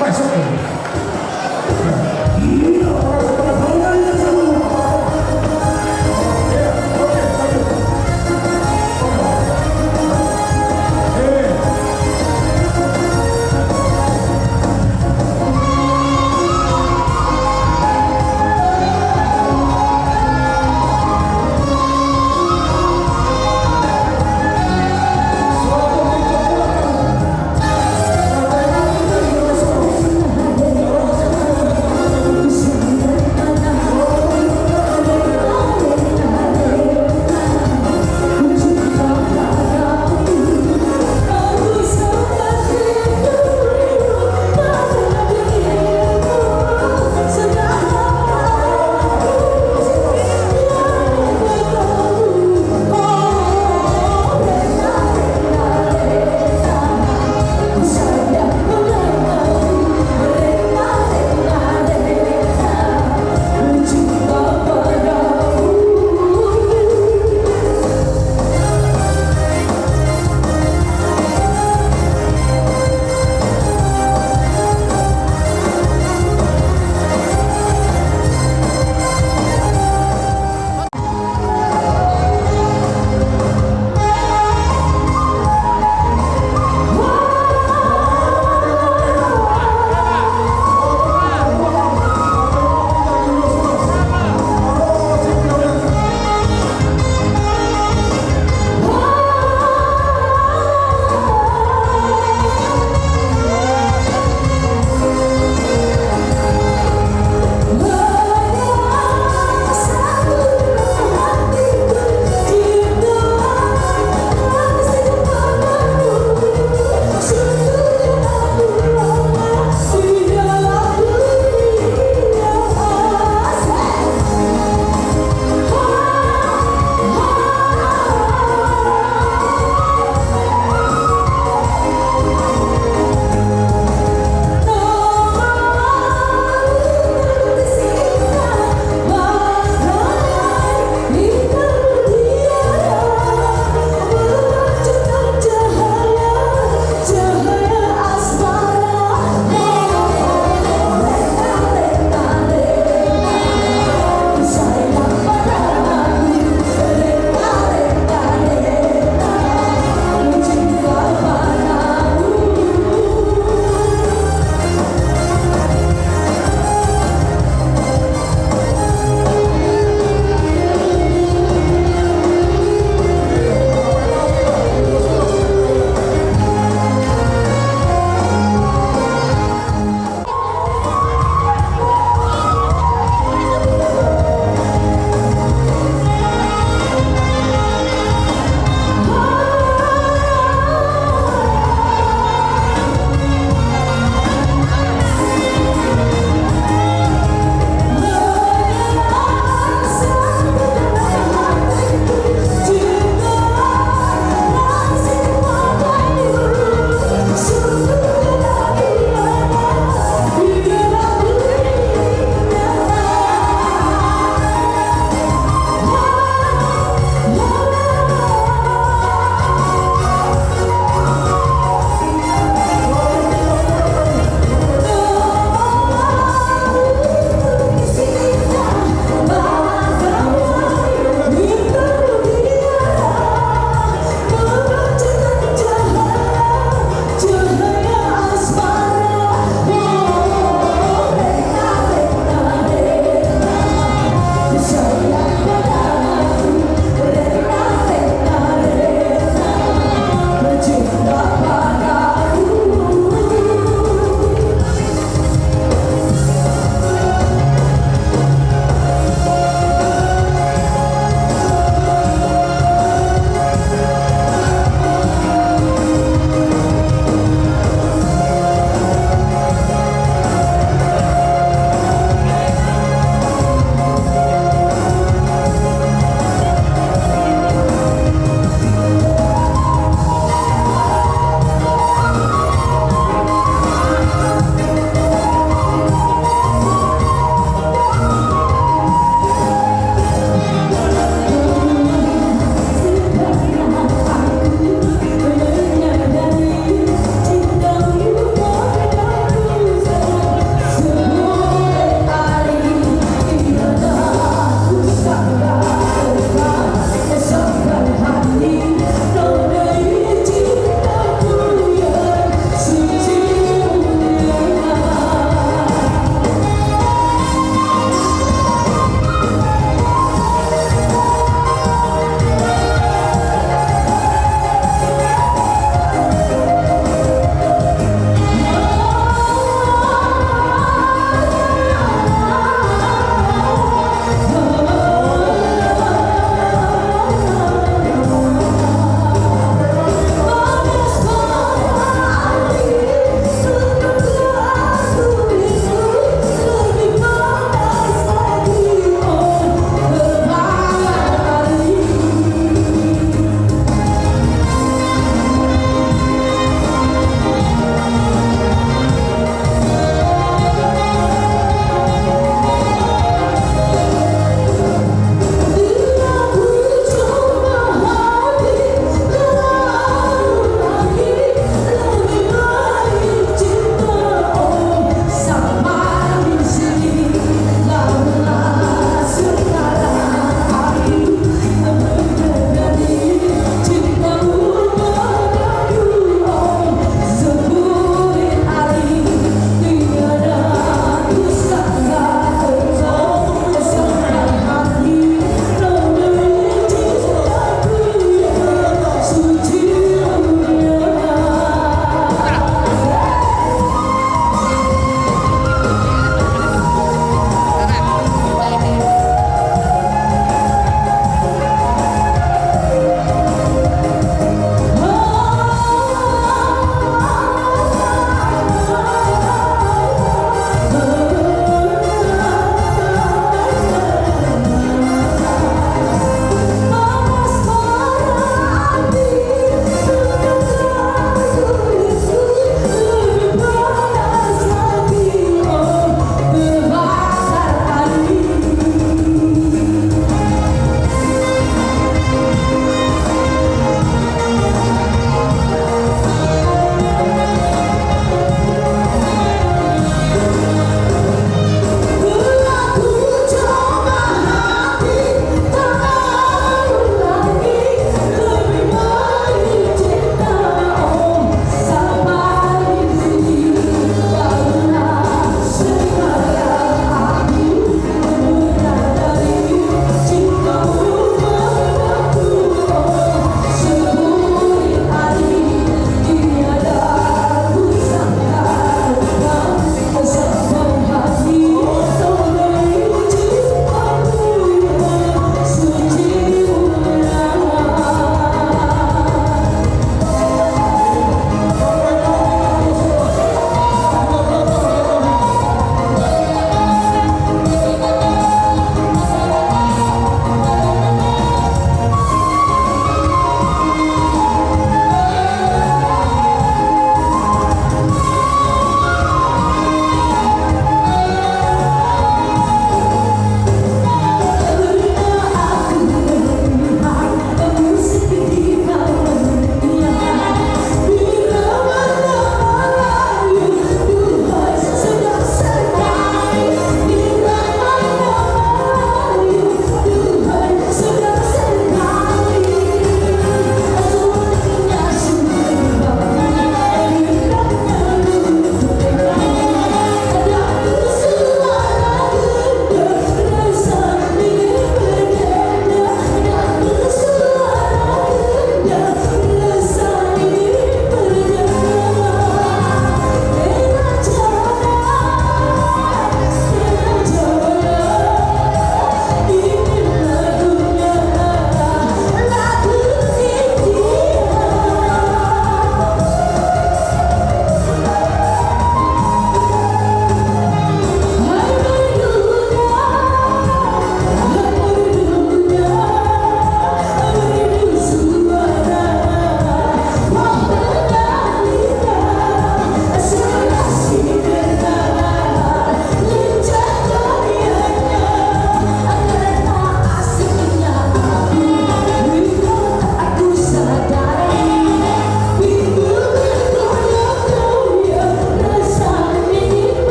Masuk.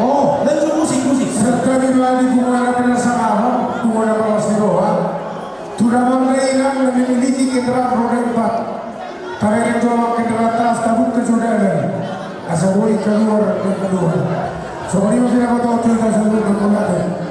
Oh, medyo musik-musik. Sekarang kung wala pinasakama, kung wala pamastiroha, tunamang nailang na miniliki kita proyekta. Talagang jawab kita atas tabut ke saudara. Asal keluar dan keluar. So, ini mesti apa tahu kita sebelum bermulai.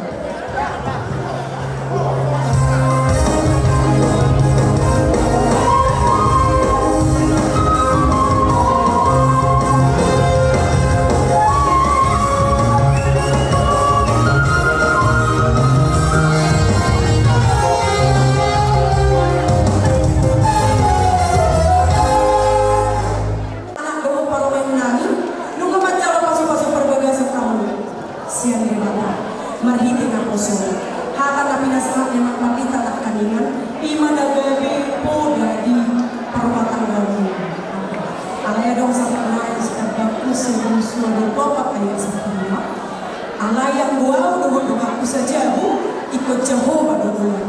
Alayang gua doa aku saja bu ikut Jehovah doa.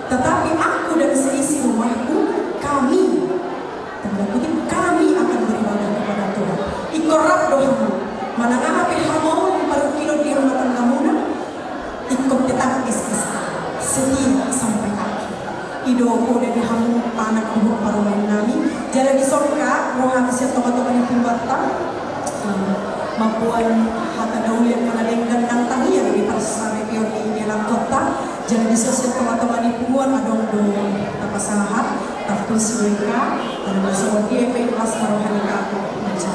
Tetapi aku dan seisi rumahku kami tanda kutip kami akan beribadah kepada Tuhan. Ikorak doamu. Manakah hamu parukilo di rumah tanggamuna ikut tetap is setia sampai akhir. Idoko dari hamu anak ibu parumain nami jalan disongka rohani siapa tokoh-tokoh yang pembatang mapuan hata daulian manalenggan ng tahiyan di parsari piyon di dalam kota jangan disosial teman-teman di punguan adong do tapasahat tapos mereka dan bersama dia kelas marohani kako macam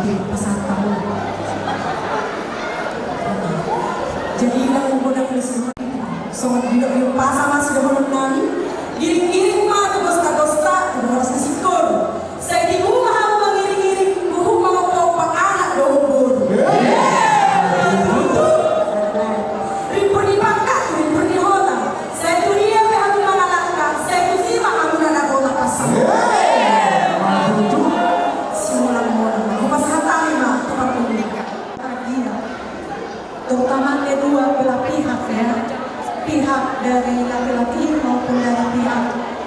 di pasar tamu jadi ilang menggoda semua so tidak yung pasa mas sudah mengenali giring-giring mah to gosta-gosta harus disikor saya di rumah mengiring-giring buku mau anak dohur terutama kedua belah pihak ya, pihak dari laki-laki maupun dari pihak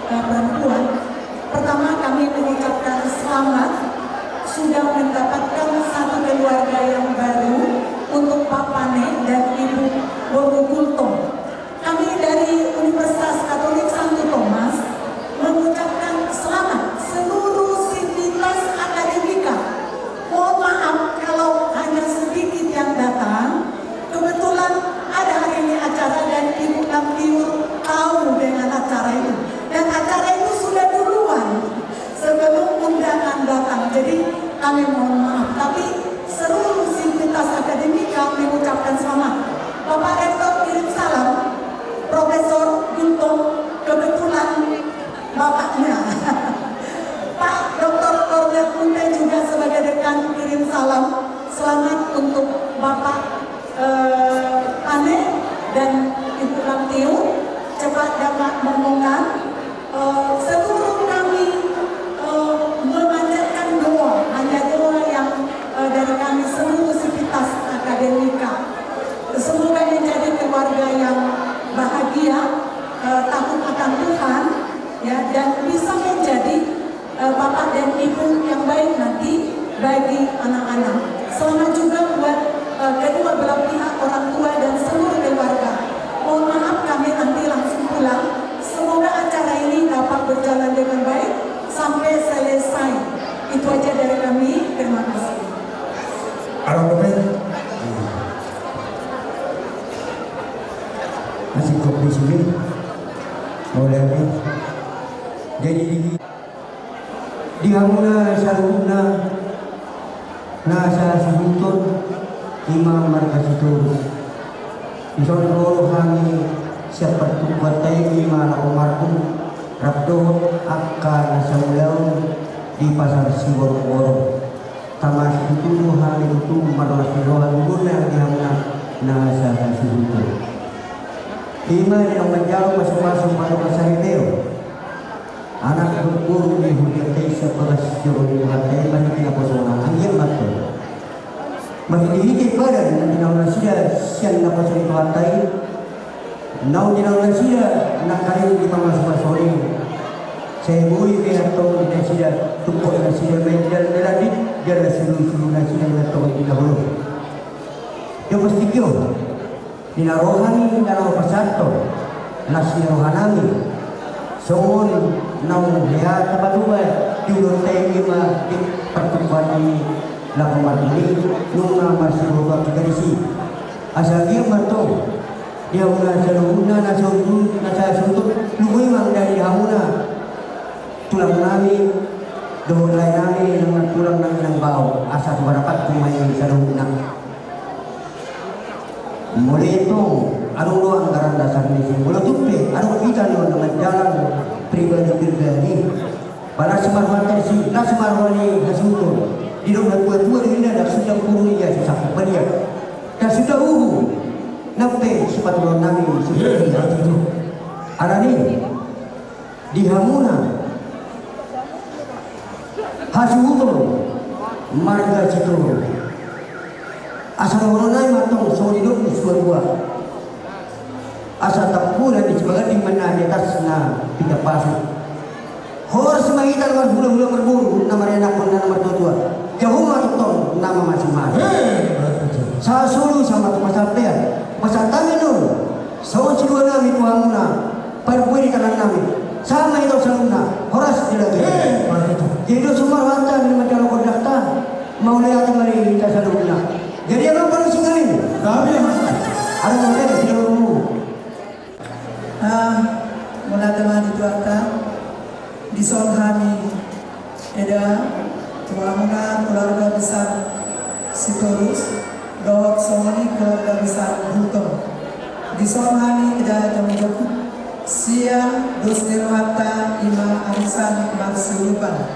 perempuan. Pertama kami mengucapkan selamat sudah mendapatkan satu keluarga yang baru untuk Pak Pane dan Ibu Bobo Kulto. Kami dari Universitas Katolik Santo Thomas mengucapkan selamat seluruh sivitas akademika. Mohon maaf kalau hanya sedikit yang datang. Kebetulan ada hari ini acara dan Ibu Kamtiur tahu dengan acara itu. Dan acara itu sudah duluan sebelum undangan datang. Jadi kami mohon maaf. Tapi seluruh sivitas akademika mengucapkan selamat. Bapak Rektor kirim salam. Profesor Guntung kebetulan bapaknya. Pak Dr. Kornet Munte juga sebagai dekan kirim salam. Selamat untuk Bapak Pane dan Ibu Kamtiu cepat dapat memomongan seluruh kami memanjatkan doa hanya doa yang dari kami seluruh sivitas akademika semoga menjadi keluarga yang bahagia takut akan Tuhan ya dan bisa menjadi bapak dan ibu yang baik nanti bagi anak-anak. Selamat juga buat kedua belah pihak orang tua dan seluruh keluarga. Mohon maaf kami nanti langsung pulang. Semoga acara ini dapat berjalan dengan baik sampai selesai. Itu aja dari kami. Terima kasih. Masih kok di sini. Boleh. Jadi di hamuna saruna nasa sibutun Imam Markasitur Ison rohani seperti kuatai Imam Umarku Rabdo akka nasa mulaw di pasar Sibor-Boro tamas itu hal itu marwasirohan guna di hamna nasa sibutun Imam yang menjauh masing-masing pada masa itu anak berguru di hujat seperas jauh hatai masih tidak posona angin betul masih dihikit badan dan dinaunan sida siang dapat cerita hatai nau dinaunan sida nak kali di pamas sore saya bui dia atau dia sida tukuk dan sida menjal dan dia sida sida sida atau tidak boleh pastikyo. Dinarohani dalam pasato. Nasirohanami. Soon nang lihat kabaduan diulur tayo di pertemuan di lapangan ini nung masih beberapa tradisi. Asal dia mato dia mula saluna nasa suntuk luwi mang dari hamuna tulang nami dolay nami ng tulang ng bao asa barapat kumain saluna. Muli ito anong lo ang karandasan ni mula tupi anong kita lo ng jalan pribadi para semarwatan si na semarwani hasunto di dalam tua-tua ini ada sudah puluh ya susah banyak dan sudah nampai sepatu nami sudah ada ni di hamuna hasunto marga situ asal orang lain matang so hidup di sebuah asal tak pula di sebagai di mana di atas na tidak pasang horus mengitar dengan hula-hula berburu nama anak pun nama tua jauh matang nama masing-masing saya sulu sama tempat pasal kami tu so sidua nami tu hamuna perbuih di kanan nami sama itu saluna horas tidak jadi semua harta di macam kodakta mau lihat kembali kita saluna jadi apa perlu singalin tapi ada mana di seluruh mula teman itu akan disolhani ada tuamuna keluarga besar Sitorus Dawak Somoni keluarga besar Bulton disolhani ada jam-jam siang dos nirwata ima arisan marsulupan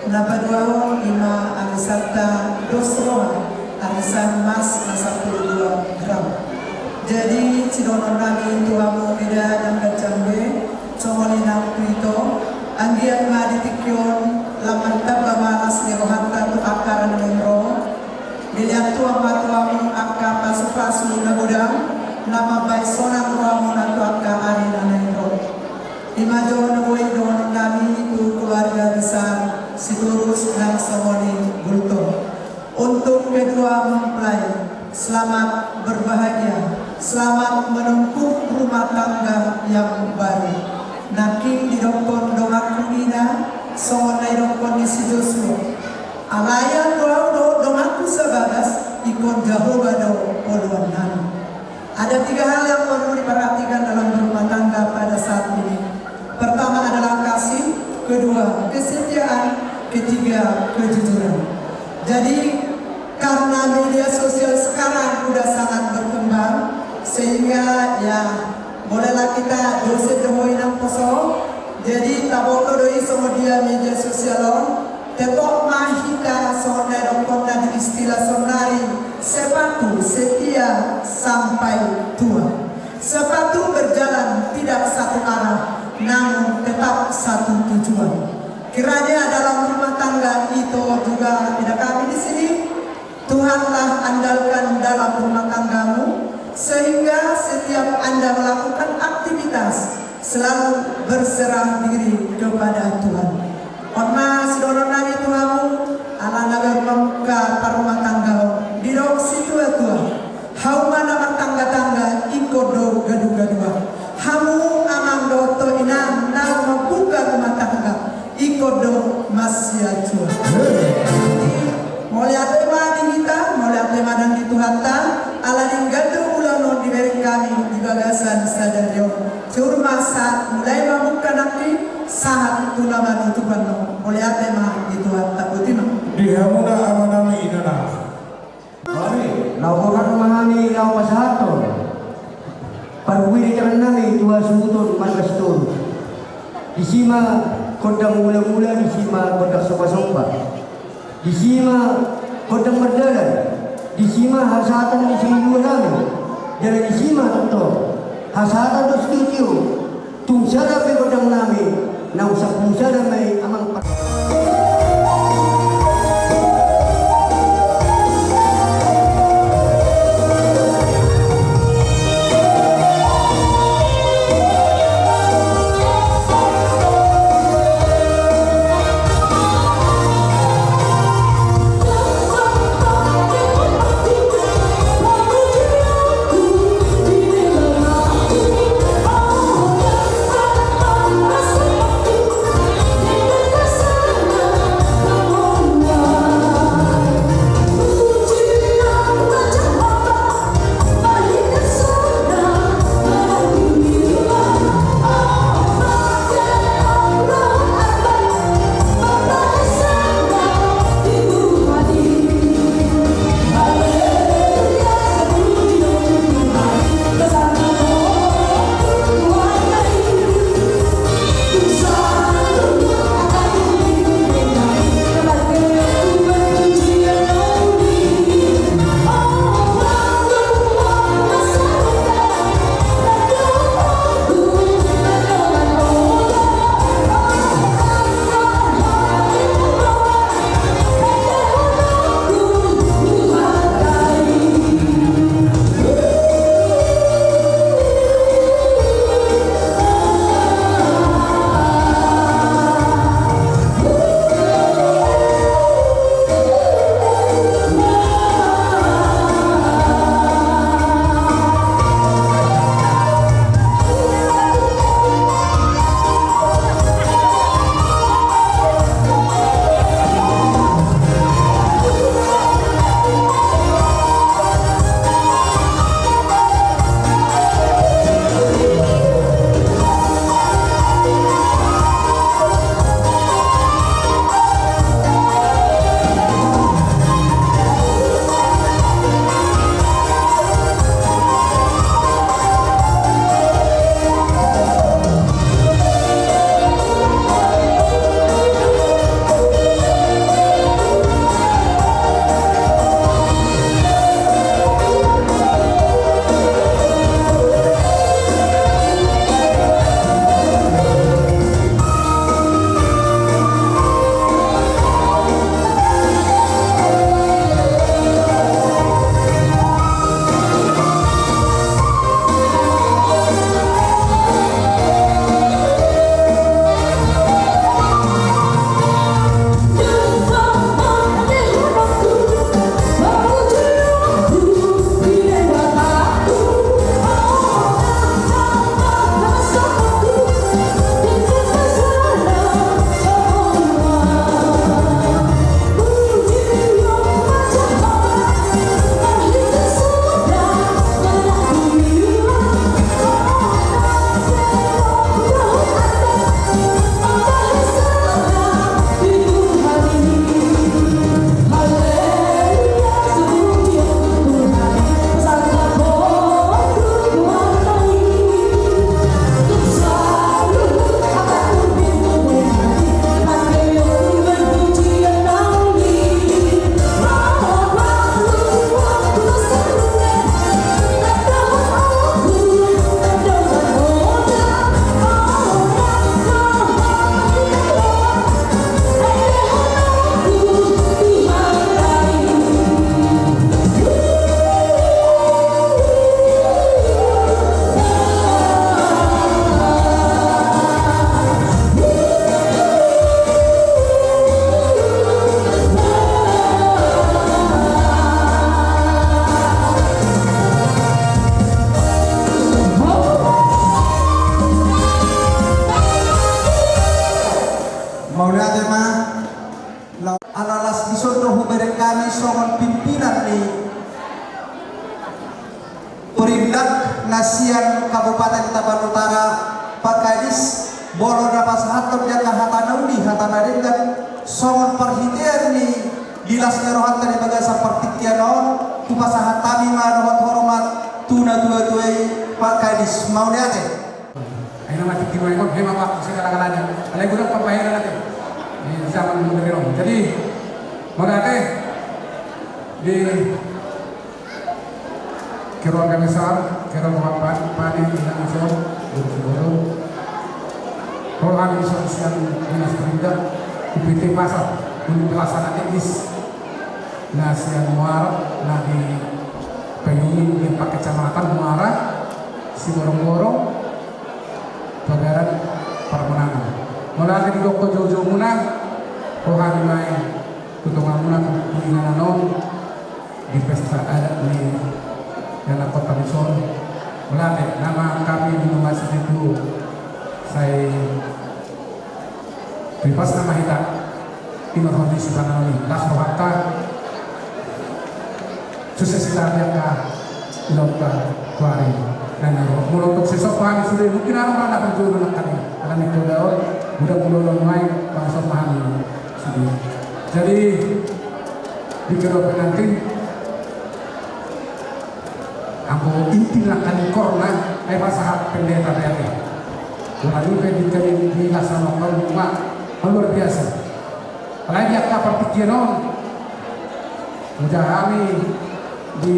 napadwao ima arisata dos roa arisan mas na 12 gram. Jadi sidonon nami tuamu beda dan kacambe somoli nang prito anggiat nga ditikyon laman tabba malas ni rohanta tu akaran nemro dilihat tuamu akka pasu-pasu na gudang nama bay sonang tuamu na tu akka ari na nemro imajo na buhay doon nami tu keluarga besar Sitorus dan Somoni Bulton. Untuk kedua mempelai, selamat berbahagia, selamat menempuh rumah tangga yang baru. Naking didongkon dongaku ina, songonai dongkon di Joshua. Alayan doa dongaku sebagas, ikon Jehovah do poluan nami. Ada 3 hal yang perlu diperhatikan dalam berumah tangga pada saat ini. Pertama adalah kasih, kedua kesetiaan, ketiga kejujuran. Jadi karena media sosial sekarang sudah sangat berkembang sehingga ya bolehlah kita dosen dohoi nang poso jadi taboko doi sama dia media sosial tepok mahita sonda rongkona di istilah sonari sepatu setia sampai tua sepatu berjalan tidak satu arah namun tetap satu tujuan. Kiranya dalam rumah tangga itu juga tidak kami di sini Tuhanlah andalkan dalam rumah tanggamu sehingga setiap Anda melakukan aktivitas selalu berserah diri kepada Tuhan. Orma sidoron nami Tuhamu ala nagar membuka rumah tangga di dok situ tua. Hauma nama tangga-tangga ikodo gadu-gadua. Hamu amang doto inang nang membuka rumah tangga ikodo masyajua. Mulai tema di kita, mulai tema dan di Tuhanta, ala ninggado ulano diberi kami di bagasan stadion. Curma saat mulai membuka nanti saat tulaman utupan no. Mulai tema di Tuhanta putima. Di hamuna amanami inana. Laporan memahami lau pasahaton. Perbuih jalan nami tua sumutun mangastur. Disima kodang mula-mula, disima kodang sopa-sopa. Disima kodang berjalan. Disima hasatan di sini dua nami. Jalan disima tentu. Hasatan tu setuju. Tungsada pe kodang nami. Nau sapungsada mai amang Nasian Kabupaten Tapan Utara Pak Kadis Bolo dapat hatur jaka hatanauli hatana dengan songon perhitian ni dilas nerohan tadi bagasa pertiktianon kupasahat tami manuhat hormat tuna tua-tuai Pak Kadis mau lihat Ayo mati kiro ekor hema pak segala-galanya. Alai gudang papaheran nanti. Di zaman modern. Jadi mereka di keluarga besar, keluarga panen tidak masuk, bersyukur. Rohan sosial dinas pendidikan UPT Pasar untuk pelaksana teknis nasian muara di Payung di Pak Kecamatan Muara si borong-borong Bagaran Parmenangan. Mulai di Doko Jojo Munang, rohani main tutungan munang kuningan non di pesta adat di dalam kota Bison. Mulai nama kami di rumah itu saya bebas nama kita Timur Hondi Subanoni Das Rohaka sukses kita Ilokta Kuari dan mulai untuk sesok pahami sudah mungkin orang akan berjodoh kali akan itu daun mudah-mudahan main bangsa pahami sudah. Jadi di kedua nanti aku intilah kali korna masalah pendeta dari lalu ketika dilaksanakan rumah luar biasa. Apalagi akta pertikianon kami di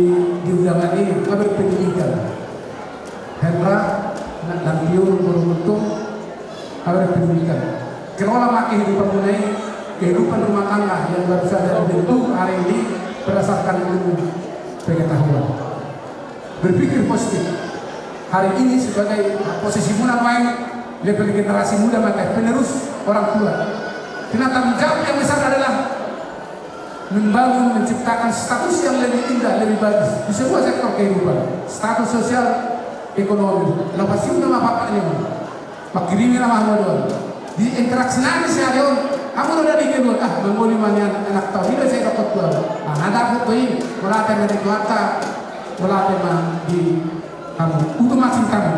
undangan ini kabar pendidikan Hendra dan Piur beruntung kabar pendidikan kelola kehidupan mulai kehidupan rumah tangga yang baru saja dibentuk hari ini berdasarkan ilmu pengetahuan berpikir positif hari ini sebagai posisi muda main level generasi muda maka penerus orang tua karena tanggung jawab yang besar adalah membangun, menciptakan status yang lebih indah, lebih bagus di semua sektor kehidupan, status sosial, ekonomi. Lepas itu nama bapaknya, makirimi nama modal. Di interaksi nanti saya ada, kamu udah dikendul, menguli mana anak tahu, tidak saya dapat tuan. Ada aku tuh ini, melatih dari keluarga, melatih di kamu, untuk macam kamu.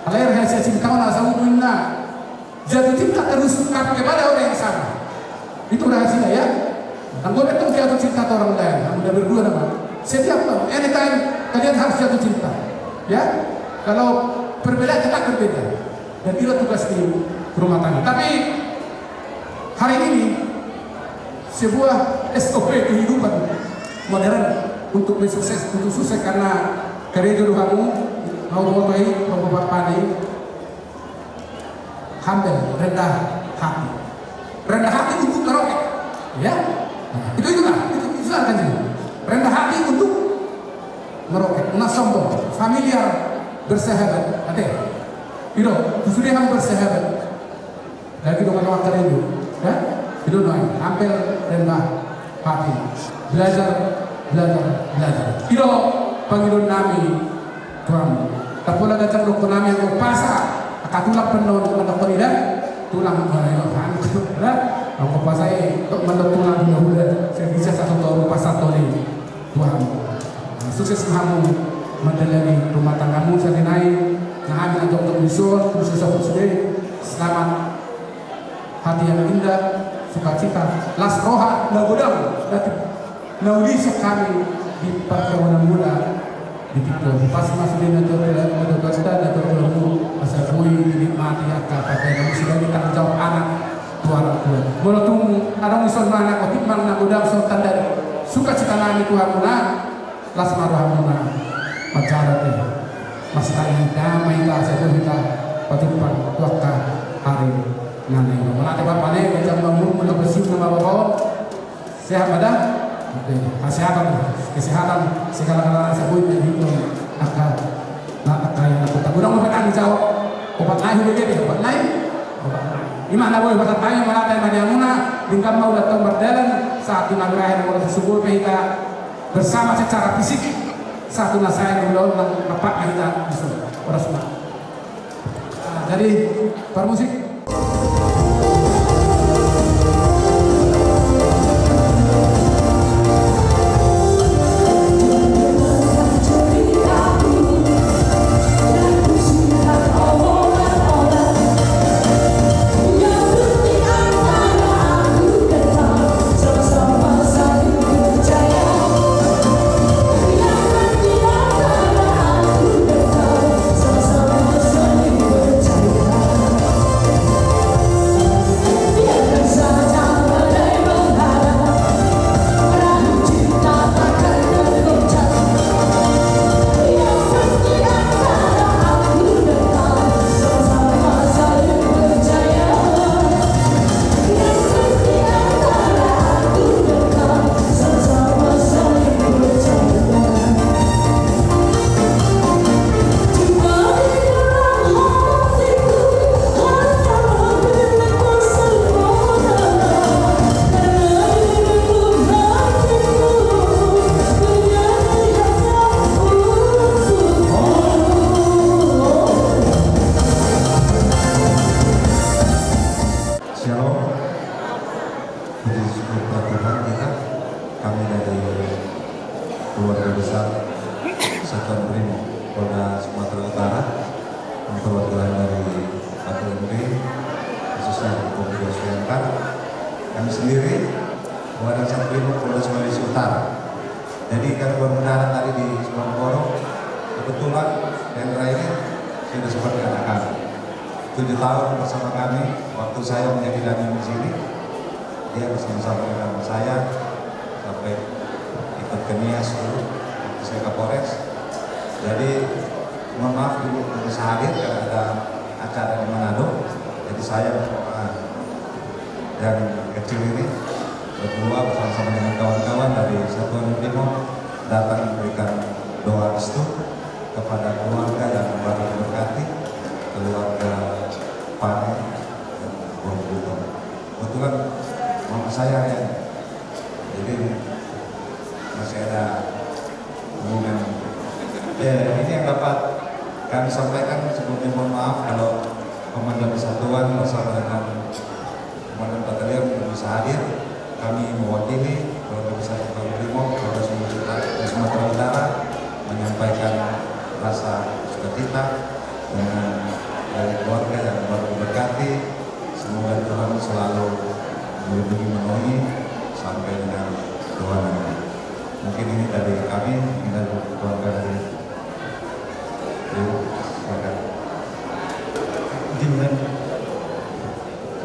Alir hasil cinta mana sama punya, jatuh cinta terus kepada orang yang sama. Itu rahasia ya. Dan gue betul jatuh cinta ke orang lain. Kamu udah berdua nama. Setiap tahun, anytime kalian harus jatuh cinta. Ya, kalau berbeda kita berbeda. Dan itu tugas di rumah tangga. Tapi hari ini sebuah SOP kehidupan modern untuk sukses karena karya jodoh kamu mau memulai membuat pandai humble, rendah hati untuk meroket. Ya. Itu akan jadi rendah hati untuk meroket, sombong, familiar, bersahabat, itu sudah kamu bersahabat lagi dengan waktu itu, ya, itu doang, hampir rendah hati, belajar, itu panggilan nami Tuhan, tapi lagi datang dokter nami yang berpasa, akatulah penuh dengan dokter ini, tulang aku pasai untuk menentukan dulu saya bisa satu tahun pas satu ini Tuhan sukses kamu menjalani rumah tanggamu saat ini nah ambil untuk bisul terus selamat hati yang indah sukacita las roha na godam nauli sekali di perkawinan muda di tiktok pas masuk di kasta asal kui dinikmati akal pakai kamu sudah ditanggung jawab anak Tuhan. Menurut ada misal mana kau timbang nak udang sultan dari suka cita nani Tuhan muna las marah muna pacaran deh masih tak ini damai tak saja kita patimpang tuakka hari nani. Mana ada bapak ni macam bangun mula bersih nama bapak sehat badan, kesehatan segala-galanya sebut dan hidup akal yang aku tak udang obat angin jawab obat lain begitu obat lain. Imana boleh bahasa tanya malah tanya muna tinggal mau datang berjalan saat tunangan mulai tersebut kita bersama secara fisik satu nasai dulu bapak kita bisa bersama. Jadi permusik. keluarga besar Satuan Brimob Polda Sumatera Utara, perwakilan dari APMD, khususnya dari Polda Sumatera, kami sendiri, Komandan Satrimob Polda Sulawesi Utara. Jadi kami baru mendarat tadi di Sumatera, kebetulan Hendra ini sudah seperti anak kami. 7 tahun bersama kami, waktu saya menjadi dandim di sini, dia bersama-sama dengan saya sampai ikut ke Nias dulu, waktu saya Kapolres. Jadi mohon maaf dulu bisa hadir karena ada acara di Manado. Jadi saya dan kecil ini berdua bersama-sama dengan kawan-kawan dari Satuan Brimob datang memberikan doa restu kepada keluarga yang baru diberkati, keluarga Pane dan Bung. Kebetulan mama saya ya, jadi masih ada hubungan. Ini yang dapat kami sampaikan. Sebelumnya mohon maaf kalau Komandan Satuan bersama dengan Komandan Batalion belum bisa hadir. Kami mewakili keluarga besar Satuan Brimob Polda Sumatera Utara menyampaikan rasa sukacita dengan dari keluarga yang baru diberkati. Semoga Tuhan selalu melindungi menolongi sampai dengan doa nanti. Mungkin ini dari kami, ini dari keluarga dari Dimana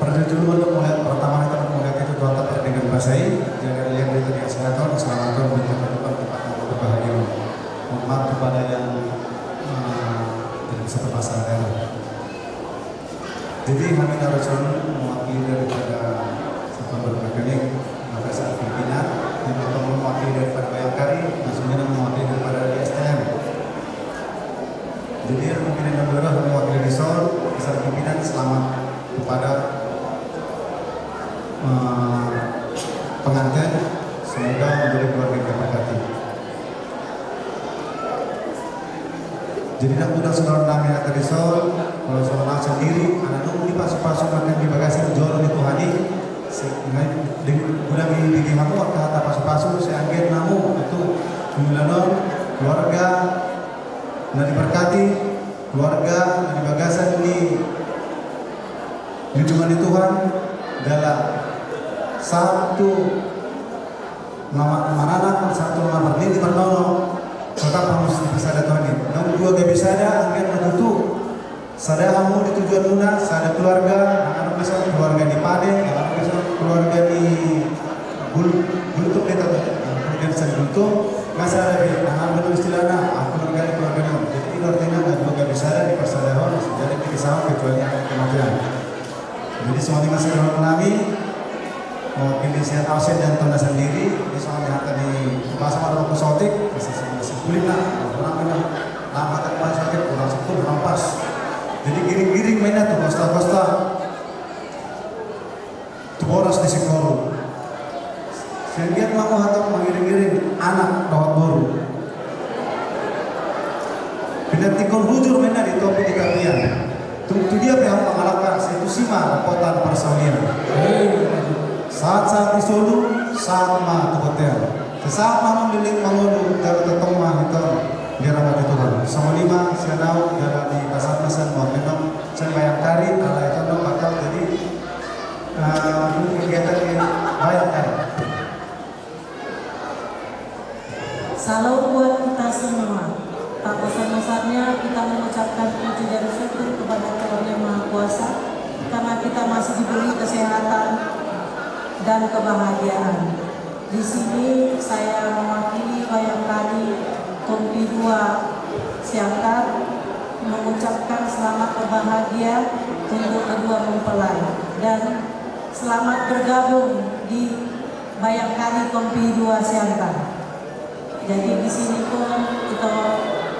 pada dulu untuk melihat pertama kita melihat itu Tuhan tak dengan bahasai jangan lihat itu di kesehatan keselamatan dan kehidupan tempat yang berbahagia. Mohon maaf kepada yang tidak bisa berbahasa daerah. Jadi kami harus mewakili daripada Satuan Berbagai maka saat pimpinan yang pertama mewakili daripada Bayangkari, maksudnya mewakili daripada STM. Jadi pimpinan yang berada mewakili di Sol, besar pimpinan selamat kepada pengantin, semoga menjadi keluarga yang berkati. Jadi nak mudah saudara kami yang dari Sol, kalau saudara sendiri, anak nunggu di pasuk-pasuk akan di bagasi joro di Tuhani. Udah di kamu waktu kata pasuk-pasuk saya angin namu itu jumlah keluarga yang diberkati, keluarga yang dibagasan ini lindungan Tuhan adalah satu nama anak, satu nama berdiri bernono tetap harus bisa ada Tuhan ini. Nomor 2 gak bisa ada angin menutu. Sada kamu di tujuan luna, sada keluarga, anak bisa keluarga di Padang, anak bisa keluarga di Bultuk kita tuh, keluarga bisa di Bultuk, masa ada di anak betul istilahnya, keluarga di. Jadi itu artinya nggak juga bisa ada di persaudaraan, jadi pisah kecuali kematian. Jadi semuanya masih dalam kami, mewakili Sian Ausen dan Tona sendiri, ini soalnya tadi bahasa pada waktu sotik, masih kulit lah, namanya lama tak pas sakit, kurang sepuluh rampas. Jadi giring-giring mainnya tuh kosta-kosta, tuh boros di Sikoro. Sehingga mau hatap mengiring-giring anak bawah boru. Pindatikon bujur mainnya di topi di kapian. Tuh dia pihak mengalahkan itu sima kotan persaulian. Saat di Solo, saat mah tuh hotel. Sesaat mah meliling mangulu dari tetong itu di rahmat Tuhan. Sama 5 sianau dari di pasar pesan mau minum saya Bayangkari ala itu dong bakal jadi kegiatan di Bayangkari. Salam buat kita semua. Tak bosan-bosannya kita mengucapkan puji dan syukur kepada Tuhan Yang Maha Kuasa karena kita masih diberi kesehatan dan kebahagiaan. Di sini saya mewakili Bayangkari Kompi 2 Siangkar mengucapkan selamat berbahagia untuk kedua mempelai dan selamat bergabung di Bayangkari Kompi 2 Siangkar. Jadi di sini pun kita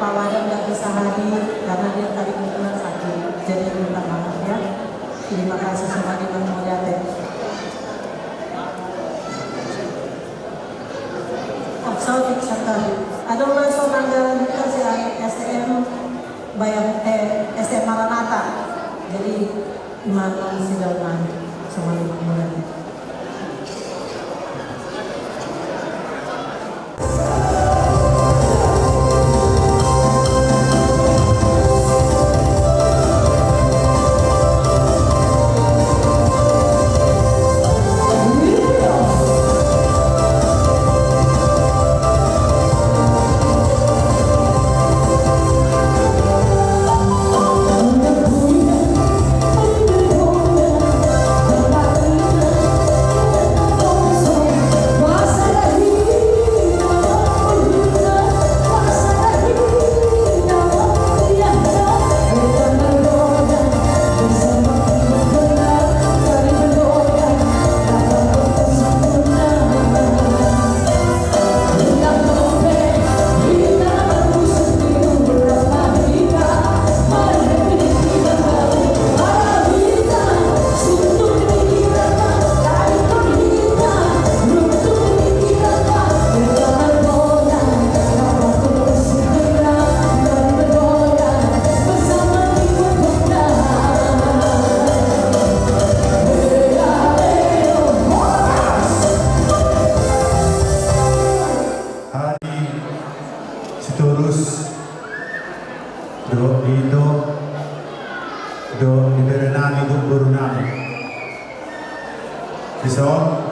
Pak Wadam nggak bisa hadir karena dia tadi kebetulan sakit. Jadi minta maaf ya. Terima kasih semua di Mulyate. Sautik sekali. Ada orang seorang anggaran kita si STM STM Maranatha. Jadi Imam Sidalman sama Imam Mulyate. Siturus do dito do diberi nami do guru nami bison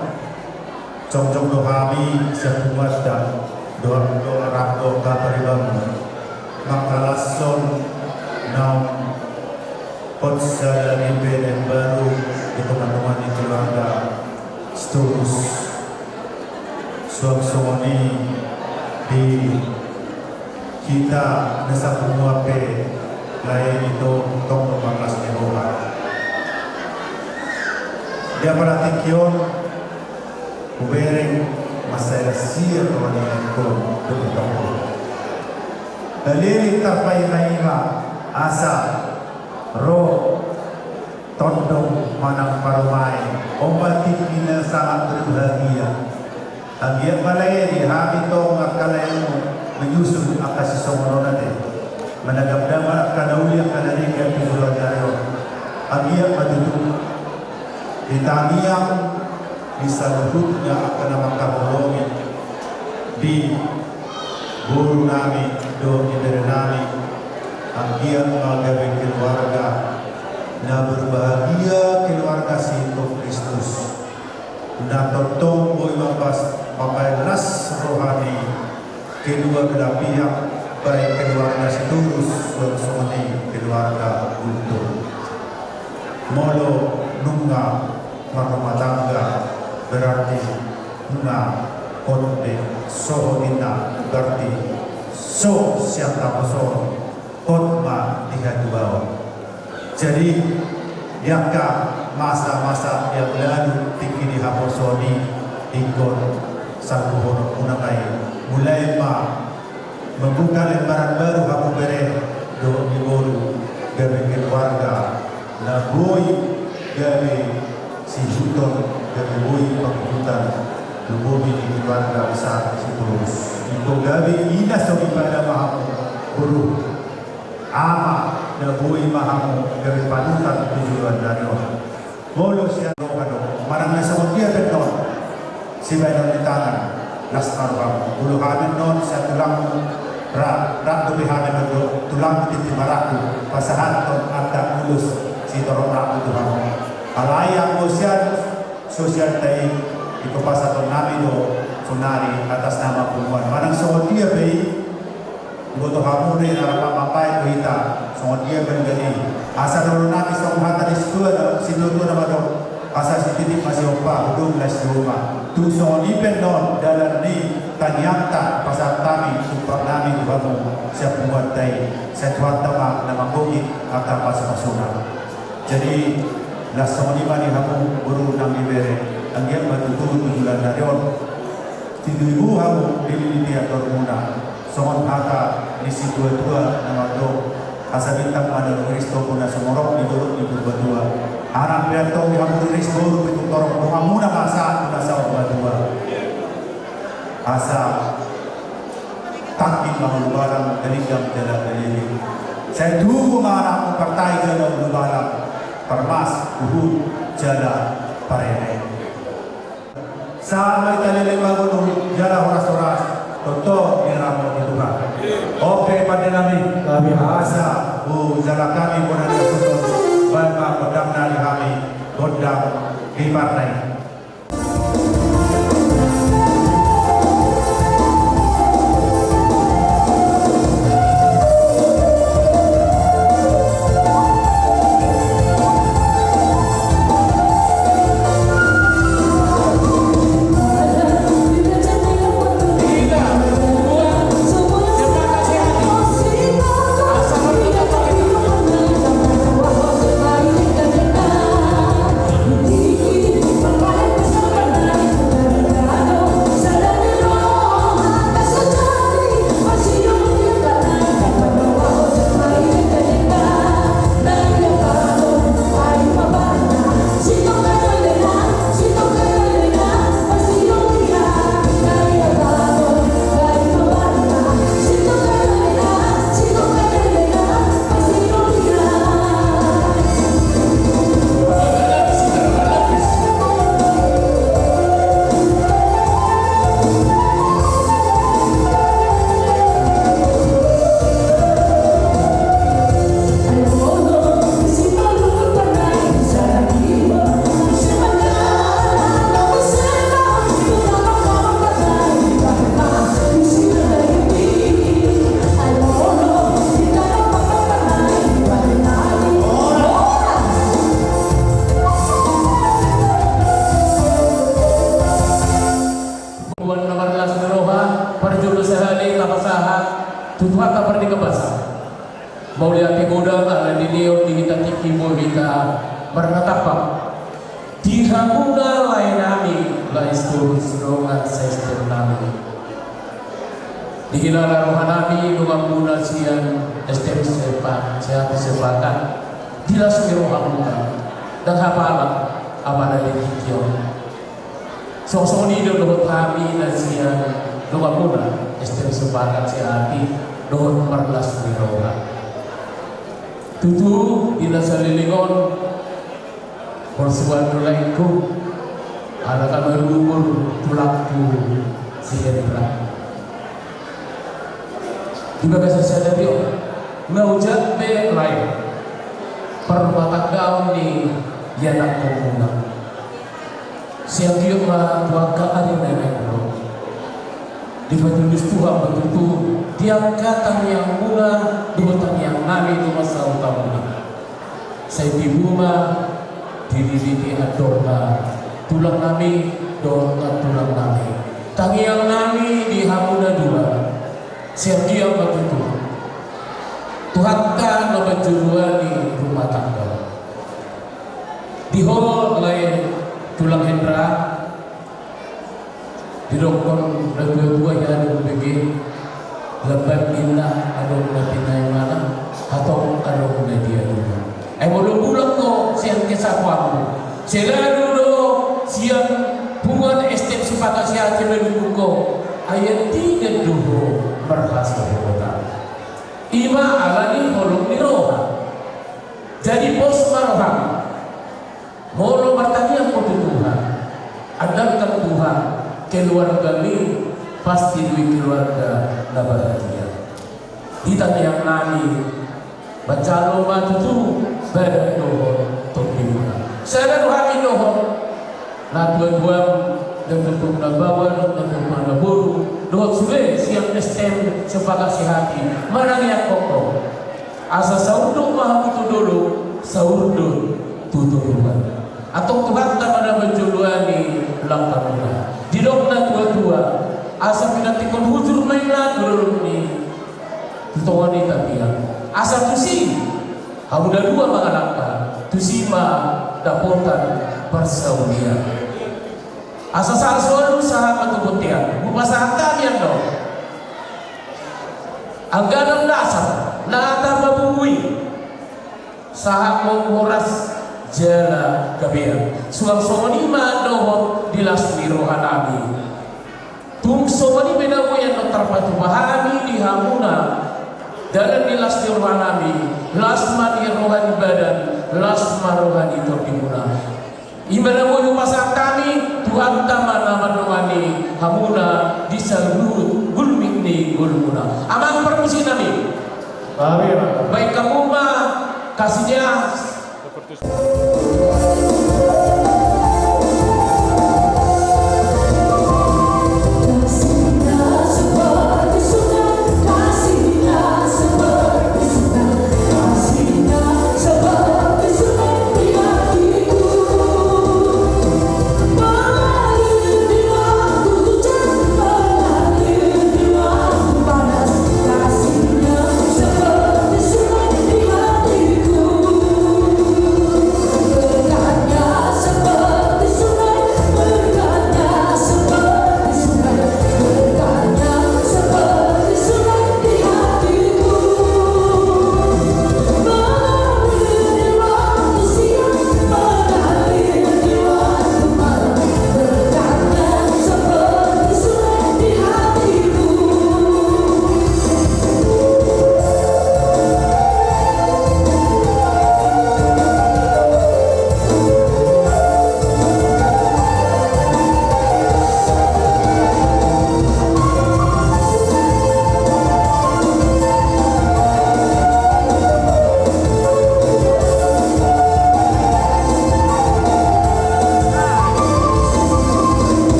cong do kami sepumat dan do rakdo kaparibangun makalason nam potsa dari beden baru di teman-teman di keluarga Siturus suami di kita nasa kumuape lain itu tong 15 Jehovah. Dia perhatikan kubereng masaya sir wanita ko betul. Dalili terpai lainnya asa roh tondong manang parumai obat kita sangat berbahagia. Agiat balai di hati tong akalaimu menyusul akas sesungguhnya natin menagap-dama akan uli akan dari kami surat jariyo agiat madudu ditangiyang bisa lehutnya akan makahulungi di guru nami do ibere nami agiat magawe keluarga na berbahagia keluarga Sinto Kristus na tontong boy mabas pamailas rohani kedua belah pihak baik keluarga Siturus suami keluarga Guntur molo nunga marumah tangga berarti nunga konde sohina berarti so siapa pasor kotma dihadubawah jadi yaka masa-masa yang lalu tinggi di haposoni ikon salbuhon unakai mulai membuka lembaran baru kamu bere do ibolu gawe keluarga na boy gawe si huton gawe boy panghutan lubobi di keluarga besar Siturus itu gawe ina so ibadah mahamu guru ama na boy mahamu gawe panutan tujuan dari bolo siya kado marang nasa dia beton si bayang di tangan laskar bang bulu hamin non sa tulang rak tubi hamin do tulang di timaraku pasahan ton ada ulus si torong rak tu bang alayang sosial tai iko pasaton nami do sunari atas nama perempuan manang so dia bei boto hamure na papai ko ita so dia bergani asa do nami so hata di sekolah sinuto na mado asa si titik masih opa 12 rumah tu so dipendon dalam ni tanyata pasal kami supra nami bamu siap buat tai setuat tema nama bukit atau pasal jadi las soni mani hamu guru nami bere anggian batu tujuan darion tidu hamu di dia dormuna songon haka nisi dua nama do asa bintang ada Kristo puna semorok di dorong di berdua anak beto yang tulis guru itu torong pengamuna masa puna sa berdua asa takkin mahal barang gelinggam jalan keliling saya tunggu marah partai jalan barang permas uhud jalan parene sama italele bangun jalan horas-horas toto iramo di Tuhan oke pada kami asa jalan kami pun ada susun bangga pedang dari kami godang di partai Thank you. tutuhan tak pergi ke basah. Mau lihat goda ala dinio di kita tiki mau kita bernatapak. Di hamuna lain nami laistur serongan sester nami. Di hilala rohanami nungamuna sian estem sepak siapa sepakan. Dilas rohamuna dan hapalah apa dari kikion. Sosok ini dohot kami dan sian nungamuna estem sepakan siati dohot perlas roha. Tutu bila salilingon persuan tulaiku ada kamar umur tulakku sihendra juga bisa sadari ngaujat be lain perbatak gaun ni yanak kumuna siang dia ma tuaka ari nenek lo di batulis Tuhan betutu tiang katang yang mula dutan yang nami itu masa utama saya dibuma dididiki adorna tulang nami dorna tulang nami tangi yang nami di hamuna dua siap dia begitu Tuhan kan lebajurua di rumah tangga di hol lain tulang hendra di dokon dua yang begini lebat indah adong natina yang mana atau adong dia dulu belum pulang kok siang kesakuanmu selalu do siang bunga estem sepakat siang cemelu kok ayat 3 dulu berhasil kota ima alani holong ni roha jadi bos maroham molo bertanya kepada Tuhan adakah Tuhan keluarga ini pasti duit keluarga bahagia ditanya yang nani baca lomba itu badan dohor topimuna saya rohani dohor na buang dan tutup na bawal dan tutup na buru dohor sudah siang estem sepakat si hati mana yang kokoh asa sauduk maha itu dulu sauduk tuturuan atau Tuhan tak ada menjuluani langkahnya di dokna tua-tua asa pinatikon hujur mainlah dulu ni tutuani tapian asa tusi hamuda dua mengalangkan tusima dapotan persaudia asa salsuan sahabat tubutian mupasahatan yang dong anggaran dasar nata babui sahab menguras jala kabir suam somani ma dohot dilas mirohanami tung somani bedawo yang terpatu bahami di hamuna dalam dilas rohani lasma di rohani badan lasma rohani tordimuna ibadah wujud pasang kami Tuhan kama nama rohani hamuna disalut gulmikni gulmuna amang permisi nami baik kamu mah kasihnya Kasihnya seperti sungai di hatiku.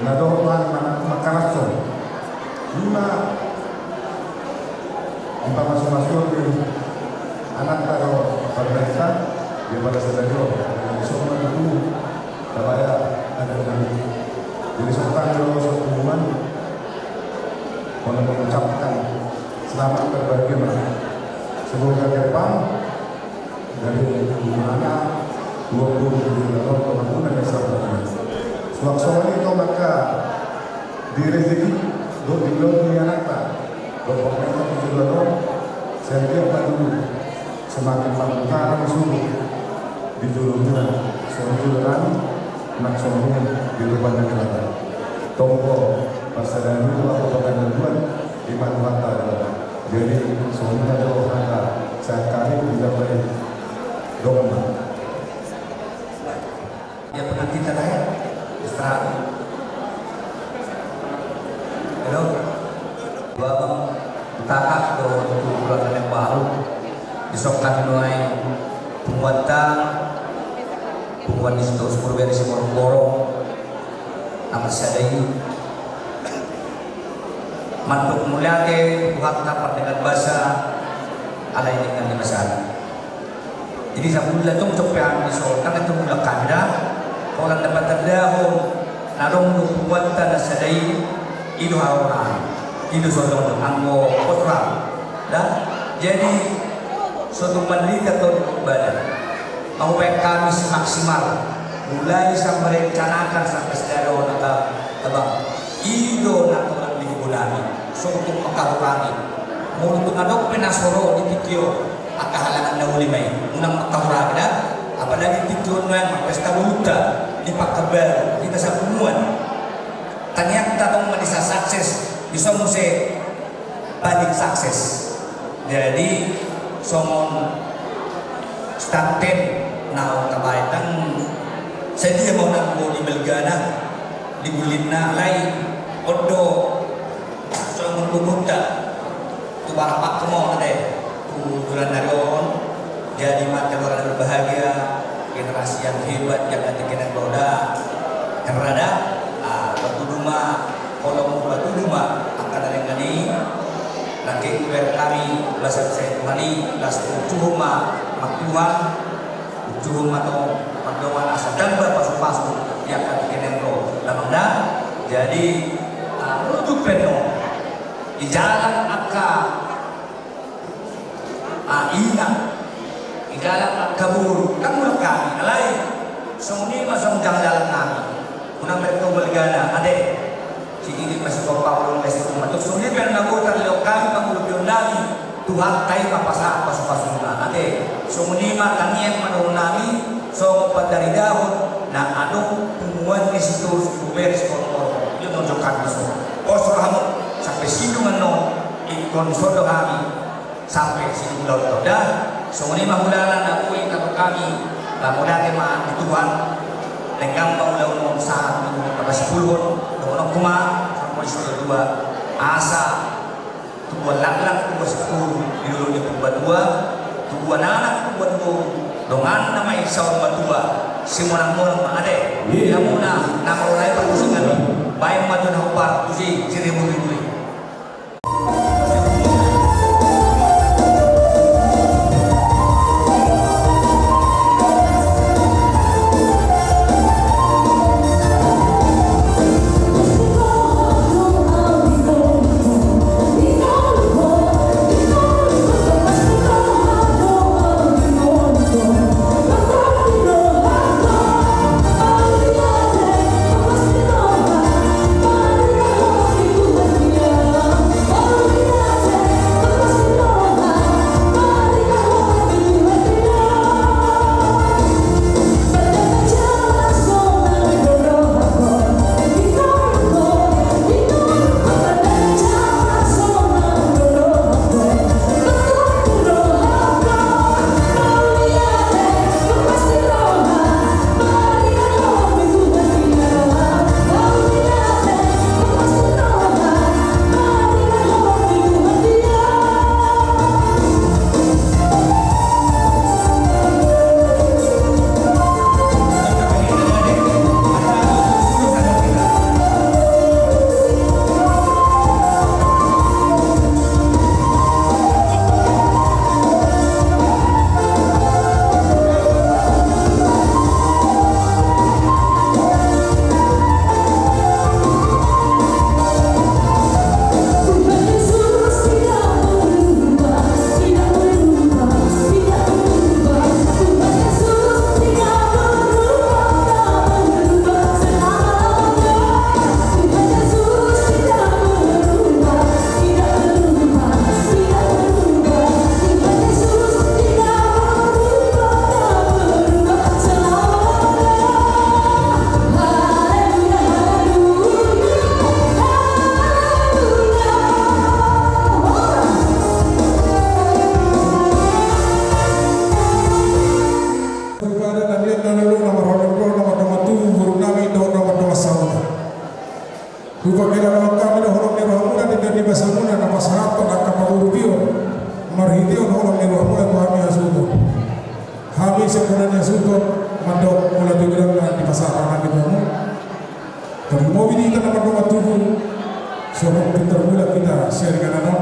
nadohan mana makaraso lima masuk-masuk di anak taro pemerintah dia pada sedario semua itu tabaya ada kami jadi sultan kalau hubungan mau mengucapkan selamat berbahagia semoga ke depan dari mana 27 tahun pembangunan desa Bali. Sewaktu itu maka di rezeki do di anak tak do pemerintah juga do setiap padu semakin mengutara musuh di julurnya sejuran nak sombong di depan negara. Tonggo pasaran itu apa pengaduan di mata jadi semuanya do ada sekali tidak boleh dogma. Ya penanti terakhir istirahat. Halo, babang takak do bulan yang baru disokkan nuai pembuatan pembuat di situ sepuluh dari Simorogoro amat sadai mantuk mulia ke buat dapat dengan bahasa alai dengan bahasa. Jadi sambil itu copean di sultan itu mula kanda orang dapat terdahulu narong buat tanah sadai itu orang itu suatu anggo kotoran dan jadi suatu penderita atau badan mau kami semaksimal mulai sampai merencanakan sampai sedara orang abang itu natural di bulani suatu makarurangi mulut ngadok penasoro di tikio aka halangan dahulu mai unang makarurangi dah apalagi tikio yang pesta buta di pakabel kita sabumuan tanya tatong bisa sukses bisa muse balik sukses jadi somon starten now kabaitan saya dia mau nanggo di Belgana di Bulina lain odo somon bubuta tu barapak kemo ade tu bulan naron jadi mata orang berbahagia generasi yang hebat yang nanti kena roda kerada batu rumah kolom batu rumah akan ada yang ini lagi kuwer kami bahasa saya kembali las rumah maktuan rumah atau maktuan asal dan berpasu-pasu yang akan kena roda namanya jadi menuju penuh di jalan ina di jalan kabur kan mulai kami lain semua masuk jalan kami unang mereka bergana ade si ini masih bapak belum masih rumah tu semua biar nago terlihat kami pengulur nami Tuhan tay papasa pasu-pasuna ade semua mah kami yang menunami so dari dahun na adong pumuan di situ kuber sekolah itu menunjukkan itu kosong kamu sampai sidungan no ikon sodo kami sampai sidung laut dah semua mahulalan aku ikut kami mudah tema Tuhan lenggang paulau saat pada 10 dono kuma sampai dua asa tubuh laklang tubuh 10 dulu di dua tubuh anak tubuh dongan nama isau batua simona mona ade ya muna nama ulai pakusingan baik maju hopar tusi ciri muri Kupa kila na kami na hulong ni Rohamuna di basamuna na pasarato na kapagurupio marhitio na hulong ni Rohamuna ko kami asuto. Kami sebenarnya asuto mandok mula dibilang na di pasaran na kita mo. Tapi mau ini kita naman tubuh. Sobrang pintar mula kita share dengan anak.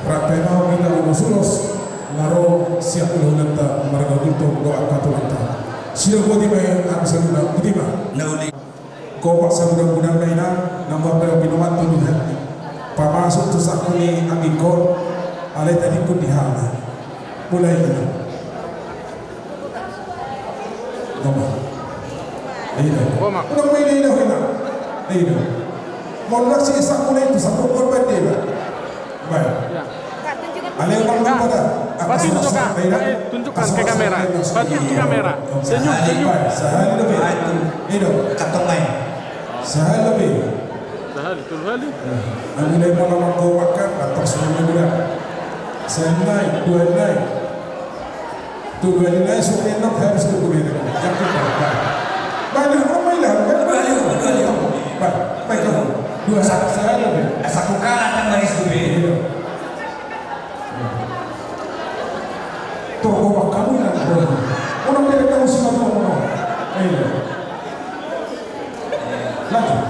Praktek mau kita usulus laro siap ulang ta marga dito doa katulita. Sila ko di may ang saluna di ba? Nauli. Kau paksa mudah-mudahan na nomor tayo pinumat tulihan. Pamasok to sa kuni ang ikon, alay tadi ko dihala. Mulai na. Nomor. Ayun. Unang may nilawin na. Ayun. Molak si isa ko na ito sa tukor ba diba? Baik. Alay ang mga pada. Pak tunjukkan ke kamera. Pak tunjuk kamera. Senyum, senyum. Sahal lebih. Ayun. Katong main. Sahal lebih. Sahal, tulhali. Ang nilay mo naman ko makan atau sebelumnya bila saya naik, dua naik, tu dua naik sudah nak harus tu boleh yang kita banyak ramai lah kan baik dua saya lebih Saku kalah dan manis dubi. toko kamu yang orang tidak tahu siapa orang lanjut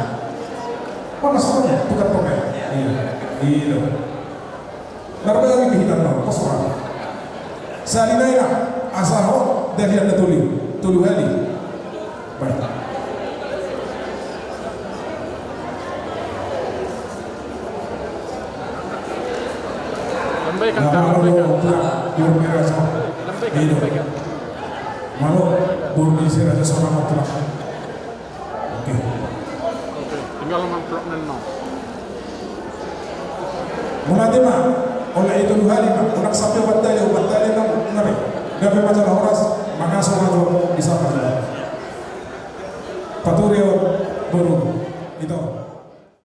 mana semuanya tukar pemain iya Narba lagi kehitan no, kosong. Salina asaho dari yang tulu hali. Baik. Lambaikan, lambaikan. Burung rasa. Lambaikan. Malu burung isi rasa seorang matlah. Oke. Tinggal memploknya no. Munadima oleh itu dua hari nak sampai batali nak ngari gabe masalah horas maka semua bisa pakai paturio baru itu